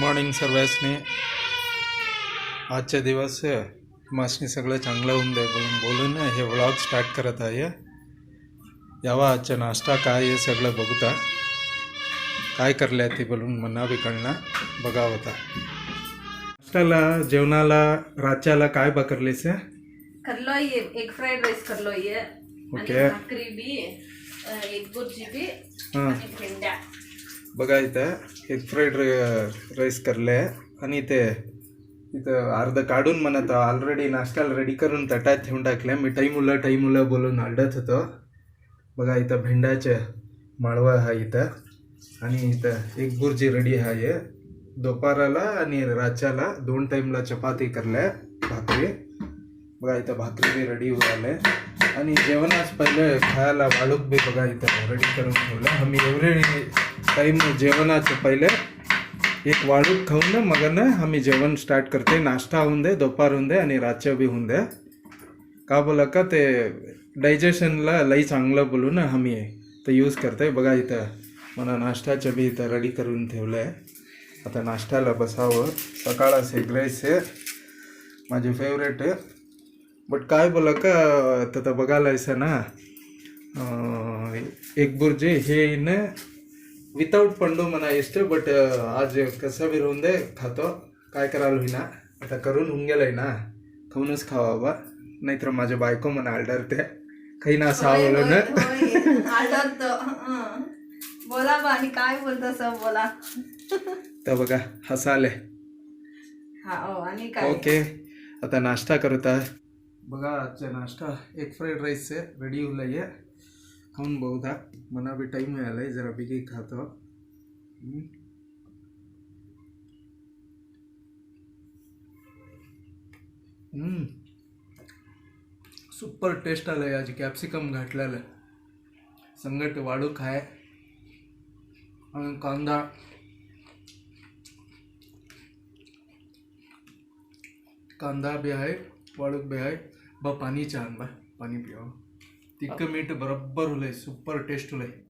Morning सर्वांनी. आजचा दिवस मासनी सगळं चांगलं होऊन दे बोलून हे व्लॉग स्टार्ट करत आहे. यावा आजचा नाश्ता काय आहे सगळं बघूता. काय करले ते बोलून मना बी कळणार बघा होता. नाश्त्याला जेवणाला रात्याला काय बकरलेस? करलोय एग फ्राइड राईस करलोय. ओके. भाकरी बी एग बुर्जी बी हां आणि भेंड्या. बघा इथं एग फ्राईड राईस करले आणि ते इथं अर्ध काढून म्हणत ऑलरेडी नाश्त्याला रेडी करून ताटात ठेवून टाकले. मी टाईमुलं बोलून आलडत होतो. बघा इथं भेंड्याचे माळवा आहे इथं आणि इथं एक बुर्जी रेडी आहे. दुपाराला आणि रात्याला 2 टाईमला चपाती करल्या भाकरी. बघा इथं भाकरी बी रेडी व्हायला आणि जेवणाच पहिले खायला वाळूक बी बघा इथं रेडी करून ठेवलं. आम्ही एवढे टाईम जेवणाचं पहिले एक वाळूक खाऊन मग ना आम्ही जेवण स्टार्ट करते. नाश्ता होऊन दे, दुपार होऊन दे आणि रातच्या बी होऊन दे. का बोला का ते डायजेशनला लई चांगलं बोलून आम्ही ते यूज करते. बघा इथं मला नाश्त्याचं बी इथं रेडी करून ठेवलं आहे. आता नाश्त्याला बसावं. सकाळच एग राईस आहे माझे फेवरेट आहे. बट काय बोला का तर बघायला असं ना एग बुर्जी हे न विदाउट पंडू म्हणा इष्ट. बट आज कसं बी राहून दे खातो. काय करायला होईना आता करून होऊन गेलंय ना खाऊनच खावा. नाहीतर माझ्या बायको म्हणा आलडरते काही ना सावलं ना बोला बा आणि काय बोलतो सब बोला. तर बघा हसाले. हा आणि काय ओके आता नाश्ता करत आहे. बघा आजचा नाश्ता एग फ्राईड राईस रेडी होईल आहे. खाऊन बहुधा मना बी टाईम मिळालाय जरा बिगी खातो. सुपर टेस्ट आलाय. आज कॅप्सिकम घातलेलं संगट वाळू खाय आणि कांदा बी आहे, वाळूक बी आहे. बा पाणी छान बा पाणी पिवा. तिखट मीठ बरोबर होलंय. Super taste होलंय.